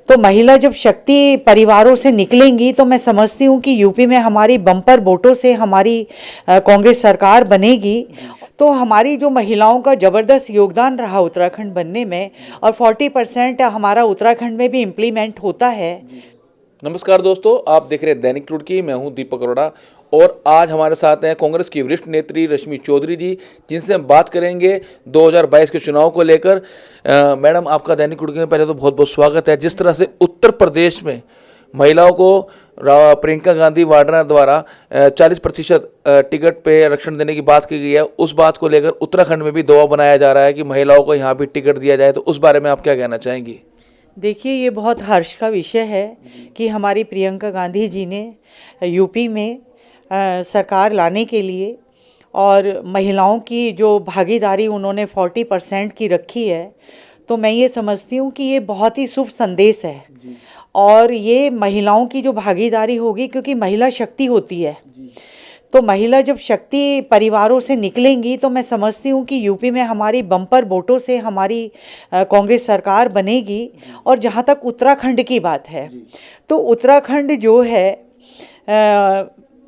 तो महिला जब शक्ति परिवारों से निकलेंगी तो मैं समझती हूँ कि यूपी में हमारी बम्पर वोटों से हमारी कांग्रेस सरकार बनेगी। तो हमारी जो महिलाओं का ज़बरदस्त योगदान रहा उत्तराखंड बनने में, और 40% हमारा उत्तराखंड में भी इम्प्लीमेंट होता है। नमस्कार दोस्तों, आप देख रहे हैं दैनिक रुड़की। मैं हूं दीपक अरोड़ा और आज हमारे साथ हैं कांग्रेस की वरिष्ठ नेत्री रश्मि चौधरी जी, जिनसे हम बात करेंगे 2022 के चुनाव को लेकर। मैडम, आपका दैनिक रुड़की में पहले तो बहुत बहुत स्वागत है। जिस तरह से उत्तर प्रदेश में महिलाओं को प्रियंका गांधी वाड्रा द्वारा 40% टिकट पे आरक्षण देने की बात की गई है, उस बात को लेकर उत्तराखंड में भी दबाव बनाया जा रहा है कि महिलाओं को यहाँ भी टिकट दिया जाए, तो उस बारे में आप क्या कहना चाहेंगी? देखिए, ये बहुत हर्ष का विषय है कि हमारी प्रियंका गांधी जी ने यूपी में सरकार लाने के लिए और महिलाओं की जो भागीदारी उन्होंने 40% की रखी है, तो मैं ये समझती हूँ कि ये बहुत ही शुभ संदेश है। और ये महिलाओं की जो भागीदारी होगी, क्योंकि महिला शक्ति होती है, तो महिला जब शक्ति परिवारों से निकलेंगी तो मैं समझती हूँ कि यूपी में हमारी बम्पर वोटों से हमारी कांग्रेस सरकार बनेगी। और जहाँ तक उत्तराखंड की बात है, तो उत्तराखंड जो है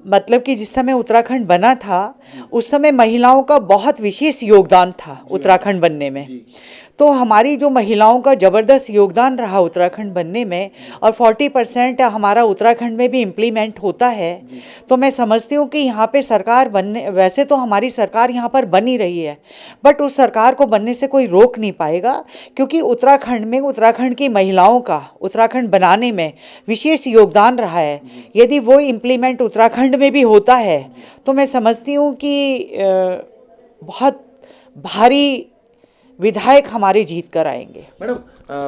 मतलब कि जिस समय उत्तराखंड बना था उस समय महिलाओं का बहुत विशेष योगदान था उत्तराखंड बनने में। तो हमारी जो महिलाओं का ज़बरदस्त योगदान रहा उत्तराखंड बनने में, और 40% हमारा उत्तराखंड में भी इम्प्लीमेंट होता है। तो मैं समझती हूँ कि यहाँ पे सरकार बनने, वैसे तो हमारी सरकार यहाँ पर बन ही रही है, बट उस सरकार को बनने से कोई रोक नहीं पाएगा, क्योंकि उत्तराखंड में उत्तराखंड की महिलाओं का उत्तराखंड बनाने में विशेष योगदान रहा है। यदि वो इम्प्लीमेंट उत्तराखंड में भी होता है तो मैं समझती हूँ कि बहुत भारी विधायक हमारे जीत कर आएंगे। मैडम,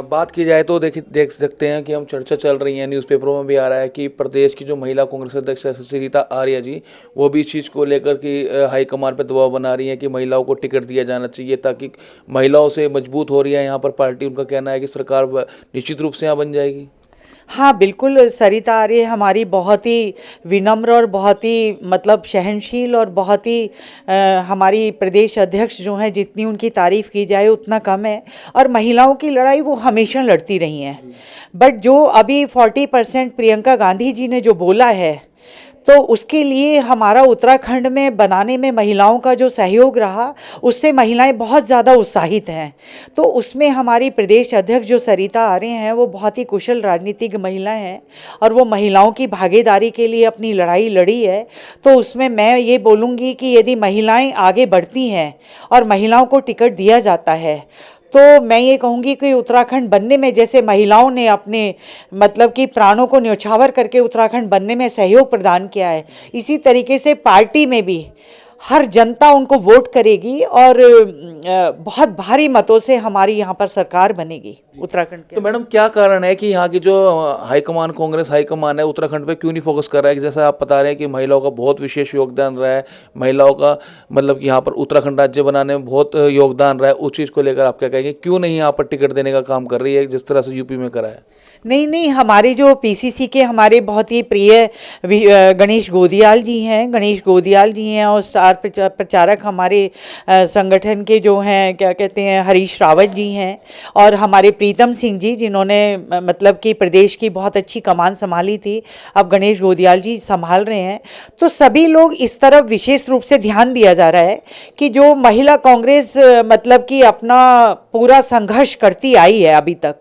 बात की जाए तो देख सकते हैं कि हम चर्चा चल रही है, न्यूज़पेपरों में भी आ रहा है कि प्रदेश की जो महिला कांग्रेस अध्यक्ष है सुचरिता आर्या जी, वो भी इस चीज़ को लेकर कि हाईकमान पर दबाव बना रही है कि महिलाओं को टिकट दिया जाना चाहिए, ताकि महिलाओं से मजबूत हो रही है यहाँ पर पार्टी। उनका कहना है कि सरकार निश्चित रूप से यहाँ बन जाएगी। हाँ बिल्कुल, सरिता आर्य हमारी बहुत ही विनम्र और बहुत ही मतलब सहनशील और बहुत ही हमारी प्रदेश अध्यक्ष जो हैं, जितनी उनकी तारीफ़ की जाए उतना कम है। और महिलाओं की लड़ाई वो हमेशा लड़ती रही हैं। बट जो अभी 40% प्रियंका गांधी जी ने जो बोला है, तो उसके लिए हमारा उत्तराखंड में बनाने में महिलाओं का जो सहयोग रहा, उससे महिलाएं बहुत ज़्यादा उत्साहित हैं। तो उसमें हमारी प्रदेश अध्यक्ष जो सरिता आर्य हैं, वो बहुत ही कुशल राजनीतिक महिला हैं और वो महिलाओं की भागीदारी के लिए अपनी लड़ाई लड़ी है। तो उसमें मैं ये बोलूँगी कि यदि महिलाएं आगे बढ़ती हैं और महिलाओं को टिकट दिया जाता है, तो मैं ये कहूँगी कि उत्तराखंड बनने में जैसे महिलाओं ने अपने मतलब कि प्राणों को न्यौछावर करके उत्तराखंड बनने में सहयोग प्रदान किया है, इसी तरीके से पार्टी में भी हर जनता उनको वोट करेगी और बहुत भारी मतों से हमारी यहाँ पर सरकार बनेगी उत्तराखंड के। तो मैडम, क्या कारण है कि यहाँ की जो हाईकमान, कांग्रेस हाईकमान है, उत्तराखंड पे क्यों नहीं फोकस कर रहा है? जैसा आप बता रहे हैं कि महिलाओं का बहुत विशेष योगदान रहा है, महिलाओं का मतलब कि यहाँ पर उत्तराखंड राज्य बनाने में बहुत योगदान रहा है, उस चीज़ को लेकर आप क्या कहेंगे? क्यों नहीं यहाँ पर टिकट देने का काम कर रही है जिस तरह से यूपी में करा है? नहीं, हमारे जो पीसीसी के हमारे बहुत ही प्रिय गणेश गोदियाल जी हैं और स्टार प्रचारक हमारे संगठन के जो हैं, क्या कहते हैं, हरीश रावत जी हैं, और हमारे प्रीतम सिंह जी, जिन्होंने मतलब कि प्रदेश की बहुत अच्छी कमान संभाली थी, अब गणेश गोदियाल जी संभाल रहे हैं। तो सभी लोग इस तरफ विशेष रूप से ध्यान दिया जा रहा है कि जो महिला कांग्रेस मतलब कि अपना पूरा संघर्ष करती आई है अभी तक,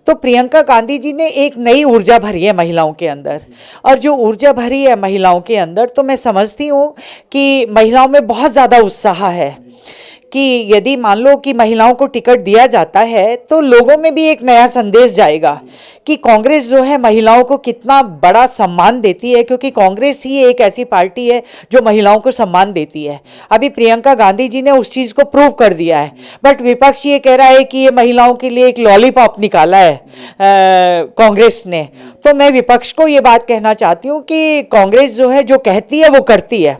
तो प्रियंका गांधी जी ने एक नई ऊर्जा भरी है महिलाओं के अंदर। और जो ऊर्जा भरी है महिलाओं के अंदर, तो मैं समझती हूँ कि महिलाओं में बहुत ज़्यादा उत्साह है कि यदि मान लो कि महिलाओं को टिकट दिया जाता है तो लोगों में भी एक नया संदेश जाएगा कि कांग्रेस जो है महिलाओं को कितना बड़ा सम्मान देती है, क्योंकि कांग्रेस ही एक ऐसी पार्टी है जो महिलाओं को सम्मान देती है। अभी प्रियंका गांधी जी ने उस चीज़ को प्रूव कर दिया है। बट विपक्ष ये कह रहा है कि ये महिलाओं के लिए एक लॉलीपॉप निकाला है कांग्रेस ने। तो मैं विपक्ष को ये बात कहना चाहती हूँ कि कांग्रेस जो है, जो कहती है वो करती है।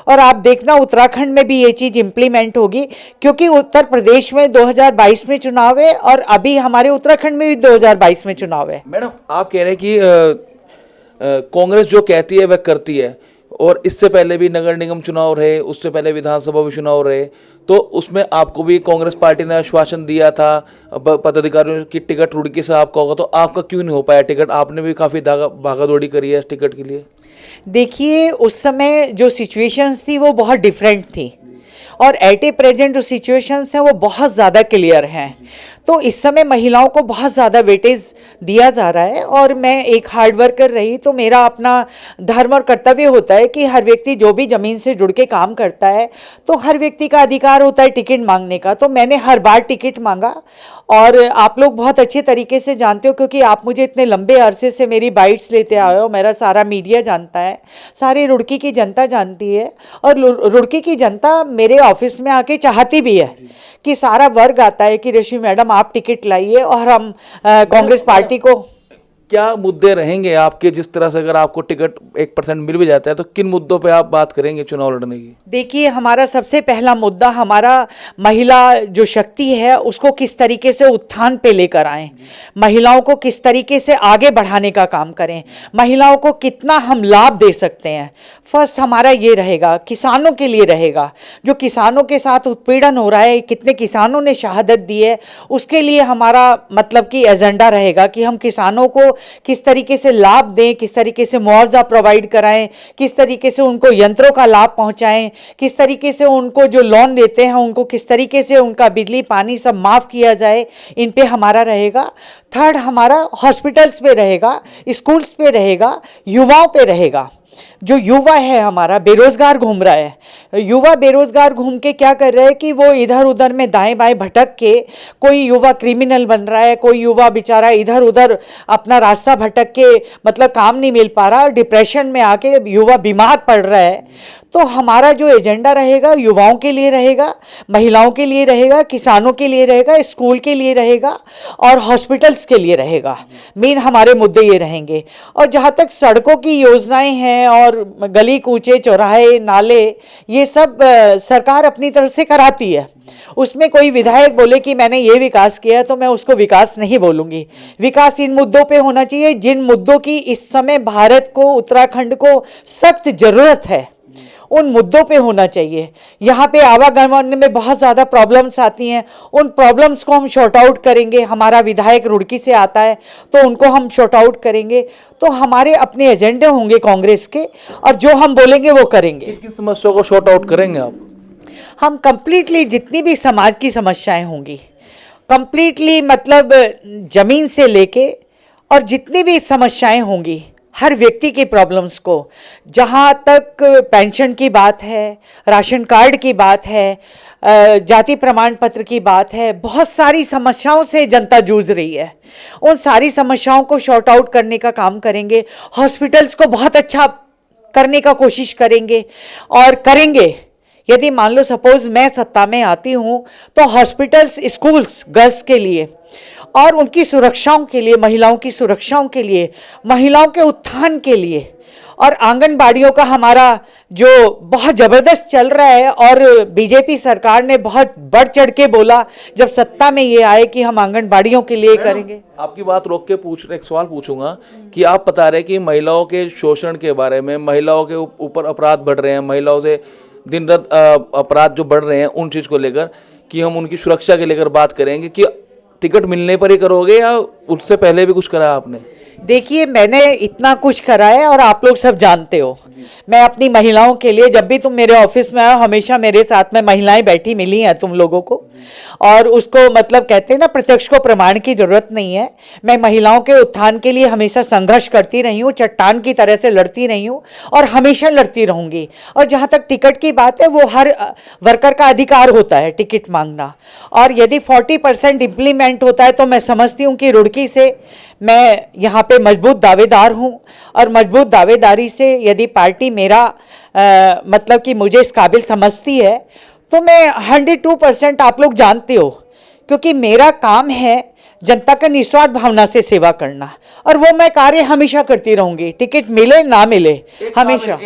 और आप देखना उत्तराखंड में भी ये चीज़ इम्प्लीमेंट होगी, क्योंकि उत्तर प्रदेश में 2022 में चुनाव है और अभी हमारे उत्तराखंड में भी 2022 में चुनाव है। मैडम, आप कह रहे हैं कि कांग्रेस जो कहती है वह करती है, और इससे पहले भी नगर निगम चुनाव रहे, उससे पहले विधानसभा भी चुनाव रहे, तो उसमें आपको भी कांग्रेस पार्टी ने आश्वासन दिया था पदाधिकारियों की टिकट रुड़की से आपका होगा, तो आपका क्यों नहीं हो पाया टिकट? आपने भी काफ़ी भागादौड़ी करी है इस टिकट के लिए। देखिए, उस समय जो सिचुएशंस थी वो बहुत डिफरेंट थी, और एट ए प्रेजेंट जो सिचुएशंस हैं वो बहुत ज़्यादा क्लियर हैं। तो इस समय महिलाओं को बहुत ज़्यादा वेटेज दिया जा रहा है, और मैं एक हार्ड वर्कर रही तो मेरा अपना धर्म और कर्तव्य होता है कि हर व्यक्ति जो भी ज़मीन से जुड़ के काम करता है तो हर व्यक्ति का अधिकार होता है टिकट मांगने का। तो मैंने हर बार टिकट मांगा, और आप लोग बहुत अच्छे तरीके से जानते हो क्योंकि आप मुझे इतने लंबे अरसे से मेरी बाइट्स लेते आए हो, मेरा सारा मीडिया जानता है, सारी रुड़की की जनता जानती है, और रुड़की की जनता मेरे ऑफिस में आके चाहती भी है कि सारा वर्ग आता है कि रश्मि मैडम आप टिकट लाइए और हम कांग्रेस पार्टी को। क्या मुद्दे रहेंगे आपके, जिस तरह से अगर आपको टिकट 1% मिल भी जाता है तो किन मुद्दों पे आप बात करेंगे चुनाव लड़ने की? देखिए, हमारा सबसे पहला मुद्दा हमारा महिला जो शक्ति है उसको किस तरीके से उत्थान पे लेकर आएं, महिलाओं को किस तरीके से आगे बढ़ाने का काम करें, महिलाओं को कितना हम लाभ दे सकते हैं। फर्स्ट हमारा ये रहेगा, किसानों के लिए रहेगा, जो किसानों के साथ उत्पीड़न हो रहा है, कितने किसानों ने शहादत दी है, उसके लिए हमारा मतलब कि एजेंडा रहेगा कि हम किसानों को किस तरीके से लाभ दें, किस तरीके से मुआवजा प्रोवाइड कराएं, किस तरीके से उनको यंत्रों का लाभ पहुंचाएं, किस तरीके से उनको जो लोन देते हैं उनको किस तरीके से उनका बिजली पानी सब माफ़ किया जाए, इन पे हमारा रहेगा। थर्ड हमारा हॉस्पिटल्स पे रहेगा, स्कूल्स पे रहेगा, युवाओं पे रहेगा। जो युवा है हमारा बेरोजगार घूम रहा है, युवा बेरोजगार घूम के क्या कर रहा है कि वो इधर उधर में दाएं बाएं भटक के, कोई युवा क्रिमिनल बन रहा है, कोई युवा बेचारा इधर उधर अपना रास्ता भटक के मतलब काम नहीं मिल पा रहा, डिप्रेशन में आके युवा बीमार पड़ रहा है। तो हमारा जो एजेंडा रहेगा युवाओं के लिए रहेगा, महिलाओं के लिए रहेगा, किसानों के लिए रहेगा, स्कूल के लिए रहेगा और हॉस्पिटल्स के लिए रहेगा। मेन हमारे मुद्दे ये रहेंगे। और जहाँ तक सड़कों की योजनाएं हैं और गली कूचे चौराहे नाले, ये सब सरकार अपनी तरफ से कराती है। उसमें कोई विधायक बोले कि मैंने ये विकास किया तो मैं उसको विकास नहीं बोलूँगी। विकास इन मुद्दों पे होना चाहिए जिन मुद्दों की इस समय भारत को, उत्तराखंड को सख्त ज़रूरत है, उन मुद्दों पे होना चाहिए। यहाँ पे आवागमन में बहुत ज़्यादा प्रॉब्लम्स आती हैं, उन प्रॉब्लम्स को हम शॉर्ट आउट करेंगे। हमारा विधायक रुड़की से आता है तो उनको हम शॉर्ट आउट करेंगे। तो हमारे अपने एजेंडे होंगे कांग्रेस के, और जो हम बोलेंगे वो करेंगे। किन समस्याओं को शॉर्ट आउट करेंगे आप? हम कंप्लीटली जितनी भी समाज की समस्याएं होंगी, कंप्लीटली मतलब ज़मीन से लेके और जितनी भी समस्याएं होंगी, हर व्यक्ति की प्रॉब्लम्स को, जहाँ तक पेंशन की बात है, राशन कार्ड की बात है, जाति प्रमाण पत्र की बात है, बहुत सारी समस्याओं से जनता जूझ रही है। उन सारी समस्याओं को शॉर्ट आउट करने का काम करेंगे। हॉस्पिटल्स को बहुत अच्छा करने का कोशिश करेंगे और करेंगे। यदि मान लो सपोज मैं सत्ता में आती हूँ तो हॉस्पिटल्स, स्कूल्स गर्ल्स के लिए और उनकी सुरक्षाओं के लिए, महिलाओं की सुरक्षाओं के लिए, महिलाओं के उत्थान के लिए, और आंगनबाड़ियों का हमारा जो बहुत ज़बरदस्त चल रहा है, और बीजेपी सरकार ने बहुत बढ़ चढ़ के बोला जब सत्ता में ये आए कि हम आंगनबाड़ियों के लिए करेंगे। आपकी बात रोक के एक सवाल पूछूंगा कि आप बता रहे कि महिलाओं के शोषण के बारे में, महिलाओं के ऊपर अपराध बढ़ रहे हैं, महिलाओं से दिन रात अपराध जो बढ़ रहे हैं, उन चीज़ को लेकर कि हम उनकी सुरक्षा के लेकर बात करेंगे, कि टिकट मिलने पर ही करोगे या उससे पहले भी कुछ करा आपने? देखिए, मैंने इतना कुछ करा है और आप लोग सब जानते हो। मैं अपनी महिलाओं के लिए, जब भी तुम मेरे ऑफिस में आओ हमेशा मेरे साथ में महिलाएं बैठी मिली हैं तुम लोगों को, और उसको मतलब कहते हैं ना, प्रत्यक्ष को प्रमाण की जरूरत नहीं है। मैं महिलाओं के उत्थान के लिए हमेशा संघर्ष करती रही हूँ, चट्टान की तरह से लड़ती रही हूँ और हमेशा लड़ती रहूँगी। और जहाँ तक टिकट की बात है, वो हर वर्कर का अधिकार होता है टिकट मांगना, और यदि 40% इम्प्लीमेंट होता है तो मैं समझती हूँ कि रुड़की से मैं यहाँ पे मजबूत दावेदार हूँ, और मजबूत दावेदारी से यदि पार्टी मेरा मतलब कि मुझे इस काबिल समझती है तो मैं 102% आप लोग जानते हो, क्योंकि मेरा काम है जनता का निस्वार्थ भावना से सेवा करना, और वो मैं कार्य हमेशा करती रहूँगी, टिकट मिले ना मिले हमेशा।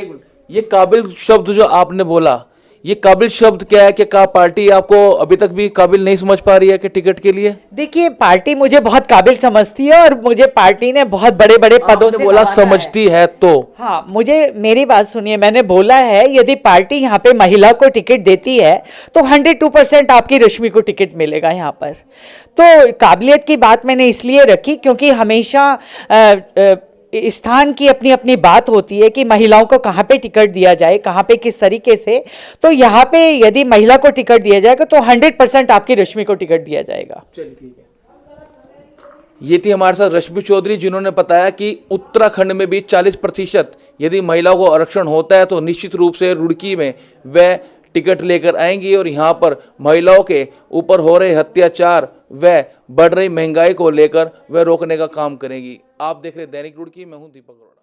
ये काबिल शब्द जो आपने बोला, ये काबिल शब्द क्या है कि का पार्टी आपको अभी तक भी काबिल नहीं समझ पा रही है कि टिकट के लिए? देखिए, पार्टी मुझे बहुत काबिल समझती है और मुझे पार्टी ने बहुत बड़े बड़े पदों आपने से बोला नवाजा है। समझती है तो हाँ, मुझे मेरी बात सुनिए, मैंने बोला है यदि पार्टी यहाँ पे महिला को टिकट देती है तो 102% आपकी रश्मि को टिकट मिलेगा यहाँ पर। तो काबिलियत की बात मैंने इसलिए रखी क्योंकि हमेशा स्थान की अपनी अपनी बात होती है कि महिलाओं को कहाँ पे टिकट दिया जाए, कहाँ पे किस तरीके से। तो यहाँ पे यदि महिला को टिकट दिया जाएगा तो 100% आपकी रश्मि को टिकट दिया जाएगा। चलिए ठीक है। ये थी हमारे साथ रश्मि चौधरी, जिन्होंने बताया कि उत्तराखंड में भी 40% यदि महिलाओं को आरक्षण होता है तो निश्चित रूप से रुड़की में वह टिकट लेकर आएंगी और यहाँ पर महिलाओं के ऊपर हो रहे अत्याचार व बढ़ रही महंगाई को लेकर वह रोकने का काम करेंगी। आप देख रहे दैनिक रुड़की, मैं हूँ दीपक अरोड़ा।